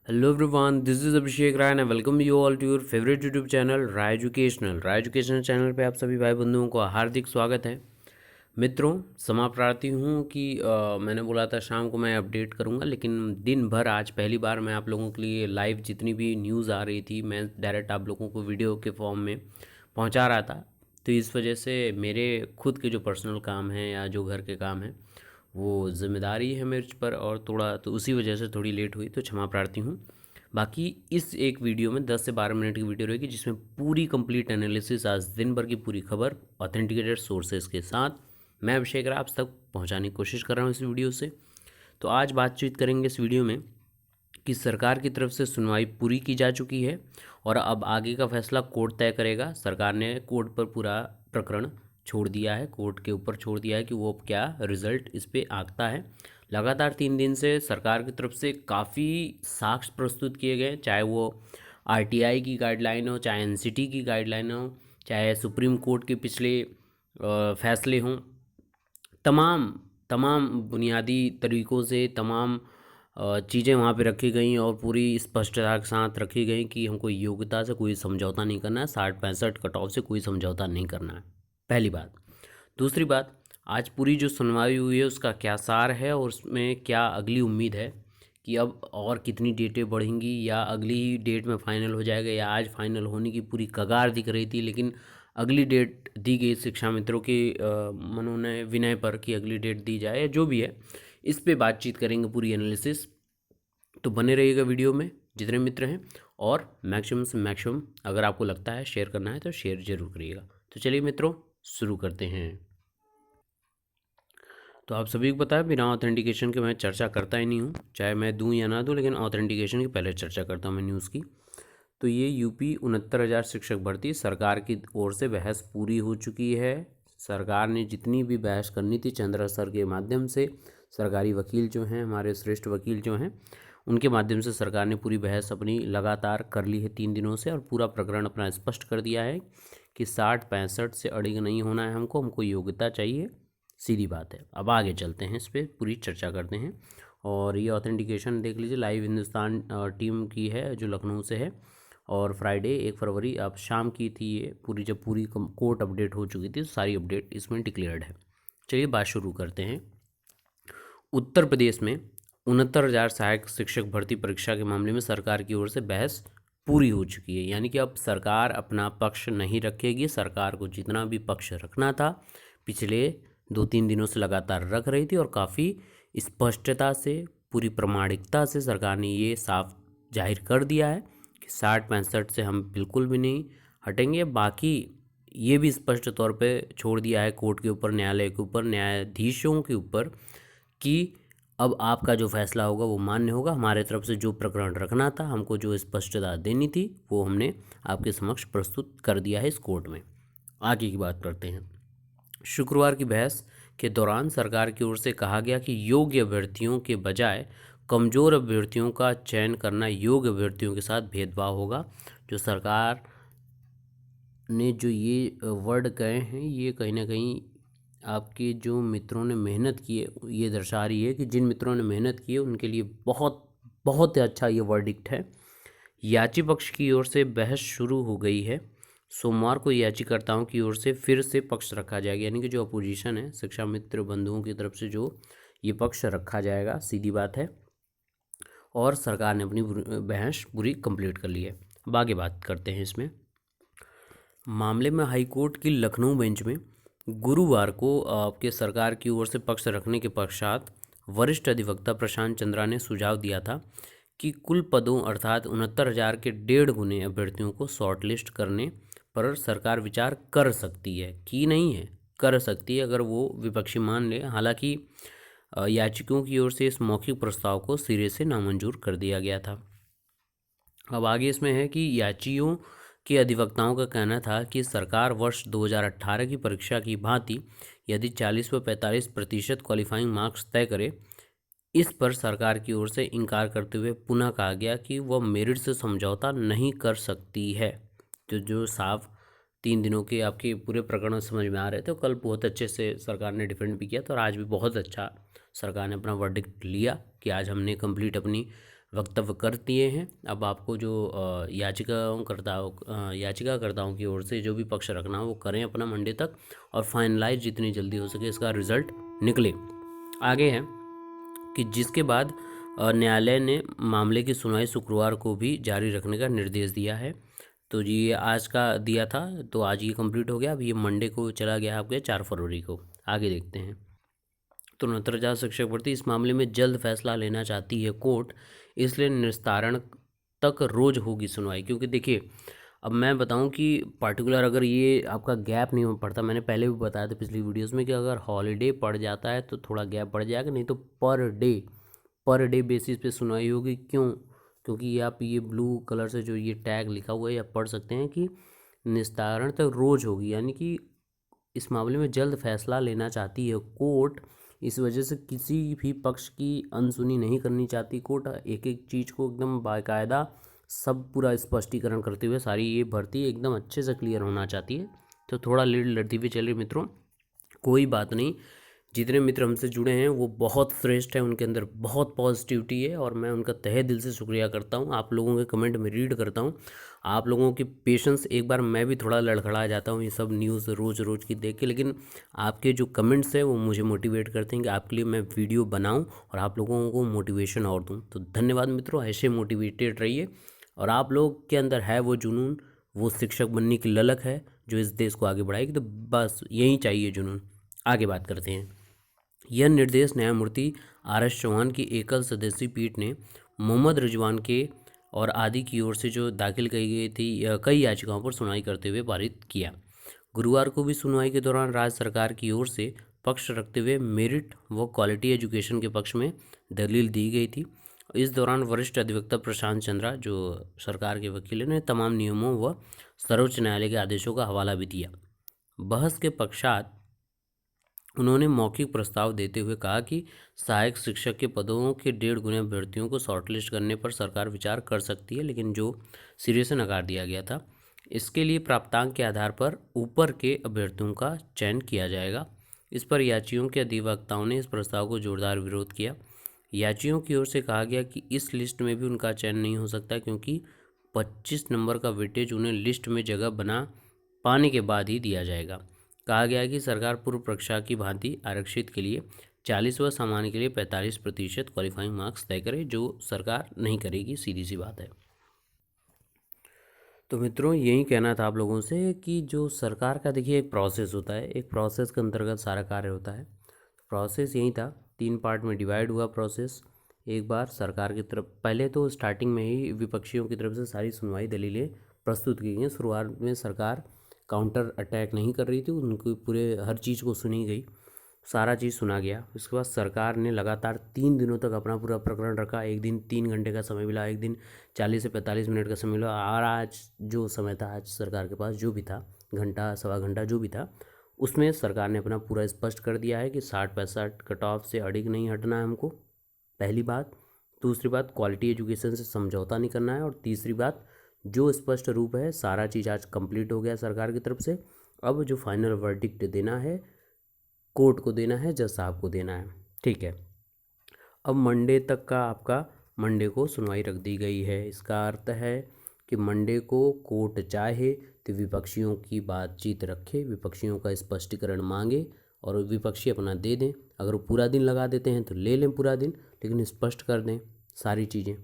Hello everyone, this is Abhishek Rai and I welcome you all to your favorite YouTube channel Rai educational. Rai educational channel पे आप सभी भाई बंधुओं को हार्दिक स्वागत है। मित्रों, क्षमा प्रार्थी हूँ कि मैंने बोला था शाम को मैं अपडेट करूँगा, लेकिन दिन भर आज पहली बार मैं आप लोगों के लिए लाइव जितनी भी न्यूज़ आ रही थी मैं डायरेक्ट आप लोगों को वीडियो के फॉर्म में पहुँचा रहा था। तो इस वजह से मेरे खुद के जो पर्सनल काम हैं या जो घर के काम हैं वो ज़िम्मेदारी है मेरे पर, और थोड़ा तो उसी वजह से थोड़ी लेट हुई, तो क्षमा प्रार्थी हूँ। बाकी इस एक वीडियो में 10 से 12 मिनट की वीडियो रहेगी जिसमें पूरी कंप्लीट एनालिसिस आज दिन भर की पूरी खबर ऑथेंटिकेटेड सोर्सेज के साथ मैं अभिषेक राय आप तक पहुंचाने की कोशिश कर रहा हूं इस वीडियो से। तो आज बातचीत करेंगे इस वीडियो में कि सरकार की तरफ से सुनवाई पूरी की जा चुकी है और अब आगे का फैसला कोर्ट तय करेगा। सरकार ने कोर्ट पर पूरा प्रकरण छोड़ दिया है, कोर्ट के ऊपर छोड़ दिया है कि वो क्या रिजल्ट इस पे आंकता है। लगातार 3 दिन से सरकार की तरफ से काफ़ी साक्ष्य प्रस्तुत किए गए, चाहे वो आरटीआई की गाइडलाइन हो, चाहे एनसीटी की गाइडलाइन हो, चाहे सुप्रीम कोर्ट के पिछले फैसले हों। तमाम तमाम बुनियादी तरीक़ों से तमाम चीज़ें वहाँ पे रखी गई और पूरी स्पष्टता के साथ रखी गई कि हमको योग्यता से कोई समझौता नहीं करना है, 60-65 कट ऑफ से कोई समझौता नहीं करना है, पहली बात। दूसरी बात, आज पूरी जो सुनवाई हुई है उसका क्या सार है और उसमें क्या अगली उम्मीद है कि अब और कितनी डेटें बढ़ेंगी या अगली ही डेट में फ़ाइनल हो जाएगा, या आज फाइनल होने की पूरी कगार दिख रही थी लेकिन अगली डेट दी गई शिक्षा मित्रों के मनोनय विनय पर कि अगली डेट दी जाए, या जो भी है इस पे बातचीत करेंगे पूरी एनालिसिस। तो बने रहिएगा वीडियो में जितने मित्र हैं, और मैक्सिमम से मैक्सिमम अगर आपको लगता है शेयर करना है तो शेयर जरूर करिएगा। तो चलिए मित्रों शुरू करते हैं। तो आप सभी को पता है बिना ऑथेंटिकेशन के मैं चर्चा करता ही नहीं हूँ, चाहे मैं दूँ या ना दूँ, लेकिन ऑथेंटिकेशन की पहले चर्चा करता हूँ मैं न्यूज़ की। तो ये यूपी 69,000 शिक्षक भर्ती सरकार की ओर से बहस पूरी हो चुकी है। सरकार ने जितनी भी बहस करनी थी चंद्रा सर के माध्यम से, सरकारी वकील जो हैं हमारे श्रेष्ठ वकील जो हैं उनके माध्यम से सरकार ने पूरी बहस अपनी लगातार कर ली है 3 दिनों से, और पूरा प्रकरण अपना स्पष्ट कर दिया है कि 60-65 से अड़िग नहीं होना है, हमको योग्यता चाहिए, सीधी बात है। अब आगे चलते हैं, इस पर पूरी चर्चा करते हैं। और ये ऑथेंटिकेशन देख लीजिए, लाइव हिंदुस्तान टीम की है जो लखनऊ से है, और फ्राइडे 1 फरवरी अब शाम की थी ये पूरी, जब पूरी कोर्ट अपडेट हो चुकी थी तो सारी अपडेट इसमें डिक्लेयर्ड है। चलिए बात शुरू करते हैं। उत्तर प्रदेश में 69,000 सहायक शिक्षक भर्ती परीक्षा के मामले में सरकार की ओर से बहस पूरी हो चुकी है, यानी कि अब सरकार अपना पक्ष नहीं रखेगी। सरकार को जितना भी पक्ष रखना था पिछले 2-3 दिनों से लगातार रख रही थी, और काफ़ी स्पष्टता से पूरी प्रामाणिकता से सरकार ने ये साफ जाहिर कर दिया है कि 60-65 से हम बिल्कुल भी नहीं हटेंगे। बाकी ये भी स्पष्ट तौर पे छोड़ दिया है कोर्ट के ऊपर, न्यायालय के ऊपर, न्यायाधीशों के ऊपर कि अब आपका जो फैसला होगा वो मान्य होगा। हमारे तरफ से जो प्रकरण रखना था, हमको जो स्पष्टता देनी थी, वो हमने आपके समक्ष प्रस्तुत कर दिया है इस कोर्ट में। आगे की बात करते हैं। शुक्रवार की बहस के दौरान सरकार की ओर से कहा गया कि योग्य अभ्यर्थियों के बजाय कमज़ोर अभ्यर्थियों का चयन करना योग्य अभ्यर्थियों के साथ भेदभाव होगा। जो सरकार ने जो ये वर्ड कहे हैं, ये कहीं ना कहीं आपके जो मित्रों ने मेहनत की है ये दर्शा रही है कि जिन मित्रों ने मेहनत की है उनके लिए बहुत बहुत अच्छा ये वर्डिक्ट है। याची पक्ष की ओर से बहस शुरू हो गई है। सोमवार को याचिकाकर्ताओं की ओर से फिर से पक्ष रखा जाएगा, यानी कि जो अपोजिशन है शिक्षा मित्र बंधुओं की तरफ से जो ये पक्ष रखा जाएगा, सीधी बात है। और सरकार ने अपनी बहस पूरी कंप्लीट कर ली है। अब आगे बात करते हैं इसमें। मामले में हाईकोर्ट की लखनऊ बेंच में गुरुवार को आपके सरकार की ओर से पक्ष रखने के पश्चात वरिष्ठ अधिवक्ता प्रशांत चंद्रा ने सुझाव दिया था कि कुल पदों अर्थात 69,000 के 1.5 गुने अभ्यर्थियों को शॉर्टलिस्ट करने पर सरकार विचार कर सकती है, कि नहीं है, कर सकती है अगर वो विपक्षी मान ले। हालांकि याचिकों की ओर से इस मौखिक प्रस्ताव को सिरे से नामंजूर कर दिया गया था। अब आगे इसमें है कि याचियों के अधिवक्ताओं का कहना था कि सरकार वर्ष 2018 की परीक्षा की भांति यदि 40 व 45% क्वालिफाइंग मार्क्स तय करे, इस पर सरकार की ओर से इनकार करते हुए पुनः कहा गया कि वह मेरिट से समझौता नहीं कर सकती है। तो जो साफ 3 दिनों के आपके पूरे प्रकरण समझ में आ रहे थे, कल बहुत अच्छे से सरकार ने डिफेंड भी किया था, और आज भी बहुत अच्छा सरकार ने अपना वर्डिक्ट लिया कि आज हमने कंप्लीट अपनी वक्तव्य कर दिए हैं। अब आपको जो याचिकाकर्ताओं की ओर से जो भी पक्ष रखना हो वो करें अपना मंडे तक, और फाइनलाइज जितनी जल्दी हो सके इसका रिजल्ट निकले। आगे है कि जिसके बाद न्यायालय ने मामले की सुनवाई शुक्रवार को भी जारी रखने का निर्देश दिया है। तो जी ये आज का दिया था, तो आज ये कंप्लीट हो गया। अब ये मंडे को चला गया आपके 4 फरवरी को। आगे देखते हैं। तो 69,000 शिक्षक भर्ती, इस मामले में जल्द फैसला लेना चाहती है कोर्ट, इसलिए निस्तारण तक रोज होगी सुनवाई। क्योंकि देखिए, अब मैं बताऊं कि पर्टिकुलर अगर ये आपका गैप नहीं हो पड़ता, मैंने पहले भी बताया था पिछली वीडियोस में कि अगर हॉलीडे पड़ जाता है तो थोड़ा गैप पड़ जाएगा, नहीं तो पर डे बेसिस पे सुनवाई होगी। क्यों? क्योंकि ये आप ये ब्लू कलर से जो ये टैग लिखा हुआ है आप पढ़ सकते हैं कि निस्तारण तक रोज होगी, यानी कि इस मामले में जल्द फैसला लेना चाहती है कोर्ट। इस वजह से किसी भी पक्ष की अनसुनी नहीं करनी चाहती कोर्ट। एक एक चीज़ को एकदम बाकायदा सब पूरा स्पष्टीकरण करते हुए सारी ये भर्ती एकदम अच्छे से क्लियर होना चाहती है। तो थोड़ा लेट लड़ती हुई चल रही मित्रों, कोई बात नहीं। जितने मित्र हमसे जुड़े हैं वो बहुत श्रेष्ठ हैं, उनके अंदर बहुत पॉजिटिविटी है, और मैं उनका तहे दिल से शुक्रिया करता हूँ। आप लोगों के कमेंट में रीड करता हूँ, आप लोगों की पेशेंस, एक बार मैं भी थोड़ा लड़खड़ा जाता हूँ ये सब न्यूज़ रोज़ रोज़ की देख के, लेकिन आपके जो कमेंट्स हैं वो मुझे मोटिवेट करते हैं कि आपके लिए मैं वीडियो बनाऊँ और आप लोगों को मोटिवेशन और दूँ। तो धन्यवाद मित्रों, ऐसे मोटिवेटेड रहिए। और आप लोग के अंदर है वो जुनून, वो शिक्षक बनने की ललक है जो इस देश को आगे बढ़ाएगी। तो बस यही चाहिए जुनून। आगे बात करते हैं। यह निर्देश न्यायमूर्ति RS चौहान की एकल सदस्यीय पीठ ने मोहम्मद रिजवान के और आदि की ओर से जो दाखिल की गई थी कई याचिकाओं पर सुनवाई करते हुए पारित किया। गुरुवार को भी सुनवाई के दौरान राज्य सरकार की ओर से पक्ष रखते हुए मेरिट व क्वालिटी एजुकेशन के पक्ष में दलील दी गई थी। इस दौरान वरिष्ठ अधिवक्ता प्रशांत चंद्रा, जो सरकार के वकील हैं, ने तमाम नियमों व सर्वोच्च न्यायालय के आदेशों का हवाला भी दिया। बहस के पश्चात उन्होंने मौखिक प्रस्ताव देते हुए कहा कि सहायक शिक्षक के पदों के 1.5 गुना अभ्यर्थियों को शॉर्टलिस्ट करने पर सरकार विचार कर सकती है, लेकिन जो सिरे से नकार दिया गया था। इसके लिए प्राप्तांक के आधार पर ऊपर के अभ्यर्थियों का चयन किया जाएगा। इस पर याचियों के अधिवक्ताओं ने इस प्रस्ताव को जोरदार विरोध किया। याचियों की ओर से कहा गया कि इस लिस्ट में भी उनका चयन नहीं हो सकता, क्योंकि 25 नंबर का वेटेज उन्हें लिस्ट में जगह बना पाने के बाद ही दिया जाएगा। कहा गया कि सरकार पूर्व परीक्षा की भांति आरक्षित के लिए 40 व सामान्य के लिए 45% क्वालिफाइंग मार्क्स तय करे, जो सरकार नहीं करेगी, सीधी सी बात है। तो मित्रों यही कहना था आप लोगों से कि जो सरकार का देखिए एक प्रोसेस होता है, एक प्रोसेस के अंतर्गत सारा कार्य होता है। प्रोसेस यही था, 3 पार्ट में डिवाइड हुआ प्रोसेस। एक बार सरकार की तरफ, पहले तो स्टार्टिंग में ही विपक्षियों की तरफ से सारी सुनवाई दलीलें प्रस्तुत की गई। शुरुआत में सरकार काउंटर अटैक नहीं कर रही थी, उनको पूरे हर चीज़ को सुनी गई, सारा चीज़ सुना गया। उसके बाद सरकार ने लगातार 3 दिनों तक अपना पूरा प्रकरण रखा। एक दिन 3 घंटे का समय मिला, एक दिन 40 से 45 मिनट का समय मिला, और आज जो समय था, आज सरकार के पास जो भी था, घंटा सवा घंटा जो भी था, उसमें सरकार ने अपना पूरा स्पष्ट कर दिया है कि 60-65 कट ऑफ से अड़िग नहीं हटना है हमको, पहली बात। दूसरी बात, क्वालिटी एजुकेशन से समझौता नहीं करना है। और तीसरी बात, जो स्पष्ट रूप है, सारा चीज़ आज कंप्लीट हो गया सरकार की तरफ से। अब जो फाइनल वर्डिक्ट देना है कोर्ट को देना है, जज साहब को देना है, ठीक है। अब मंडे तक का आपका, मंडे को सुनवाई रख दी गई है। इसका अर्थ है कि मंडे को कोर्ट चाहे तो विपक्षियों की बातचीत रखे, विपक्षियों का स्पष्टीकरण मांगे और विपक्षी अपना दे दें। अगर वो पूरा दिन लगा देते हैं तो ले लें पूरा दिन, लेकिन स्पष्ट कर दें सारी चीज़ें।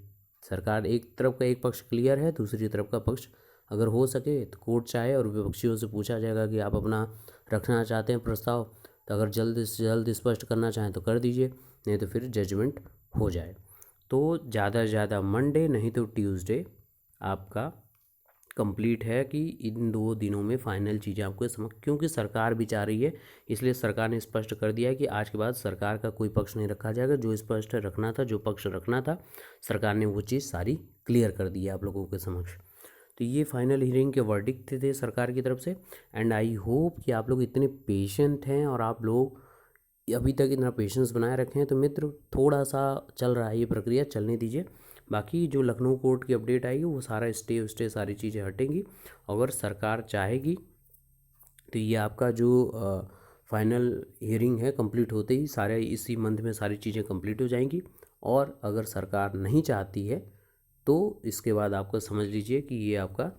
सरकार एक तरफ का एक पक्ष क्लियर है, दूसरी तरफ का पक्ष अगर हो सके तो कोर्ट चाहे और विपक्षियों से पूछा जाएगा कि आप अपना रखना चाहते हैं प्रस्ताव, तो अगर जल्द से जल्द स्पष्ट करना चाहें तो कर दीजिए, नहीं तो फिर जजमेंट हो जाए। तो ज़्यादा से ज़्यादा मंडे नहीं तो ट्यूसडे आपका कंप्लीट है कि इन 2 दिनों में फाइनल चीज़ें आपको समझ, क्योंकि सरकार भी चाह रही है, इसलिए सरकार ने स्पष्ट कर दिया है कि आज के बाद सरकार का कोई पक्ष नहीं रखा जाएगा। जो स्पष्ट रखना था, जो पक्ष रखना था, सरकार ने वो चीज़ सारी क्लियर कर दी है आप लोगों के समक्ष। तो ये फाइनल हियरिंग के वर्डिक्ट थे सरकार की तरफ से। एंड आई होप कि आप लोग इतने पेशेंट हैं और आप लोग अभी तक इतना पेशेंस बनाए रखें। तो मित्र, थोड़ा सा चल रहा है ये प्रक्रिया, चलने दीजिए। बाकी जो लखनऊ कोर्ट की अपडेट आएगी वो सारा स्टे सारी चीज़ें हटेंगी। अगर सरकार चाहेगी तो ये आपका जो फाइनल हियरिंग है कंप्लीट होते ही सारे इसी मंथ में सारी चीज़ें कंप्लीट हो जाएंगी। और अगर सरकार नहीं चाहती है तो इसके बाद आपको समझ लीजिए कि ये आपका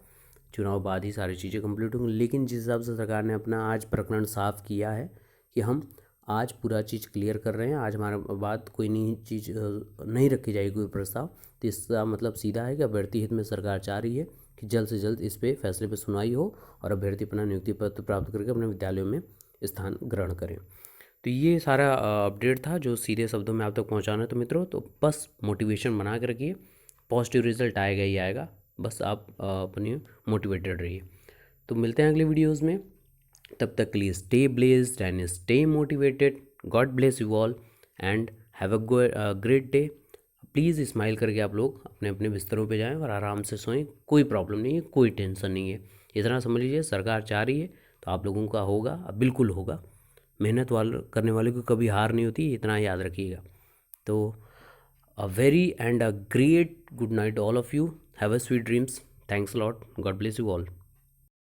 चुनाव बाद ही सारी चीज़ें कंप्लीट होंगी। लेकिन जिस हिसाब से सरकार ने अपना आज प्रकरण साफ किया है कि हम आज पूरा चीज़ क्लियर कर रहे हैं, आज हमारे बाद कोई नई चीज़ नहीं रखी जाएगी कोई प्रस्ताव, तो इसका मतलब सीधा है कि अभ्यर्थी हित में सरकार चाह रही है कि जल्द से जल्द इस पे फैसले पे सुनवाई हो और अभ्यर्थी अपना नियुक्ति पत्र प्राप्त करके अपने विद्यालयों में स्थान ग्रहण करें। तो ये सारा अपडेट था जो सीधे शब्दों में आप तक पहुँचाना। तो मित्रों, तो बस मोटिवेशन बना के रखिए, पॉजिटिव रिजल्ट आएगा ही आएगा, बस आप अपनी मोटिवेटेड रहिए। तो मिलते हैं अगले वीडियोज़ में, तब तक के लिए stay blessed and stay motivated. God bless you all and have a great day. Please smile करके आप लोग अपने अपने बिस्तरों पे जाएं और आराम से सोएं, कोई प्रॉब्लम नहीं है, कोई टेंशन नहीं है। इतना समझ लीजिए सरकार चाह रही है तो आप लोगों का होगा, बिल्कुल होगा। मेहनत करने वाले को कभी हार नहीं होती, इतना याद रखिएगा। तो a very and a great good night all of you. Have a sweet dreams. Thanks a lot. God bless you all.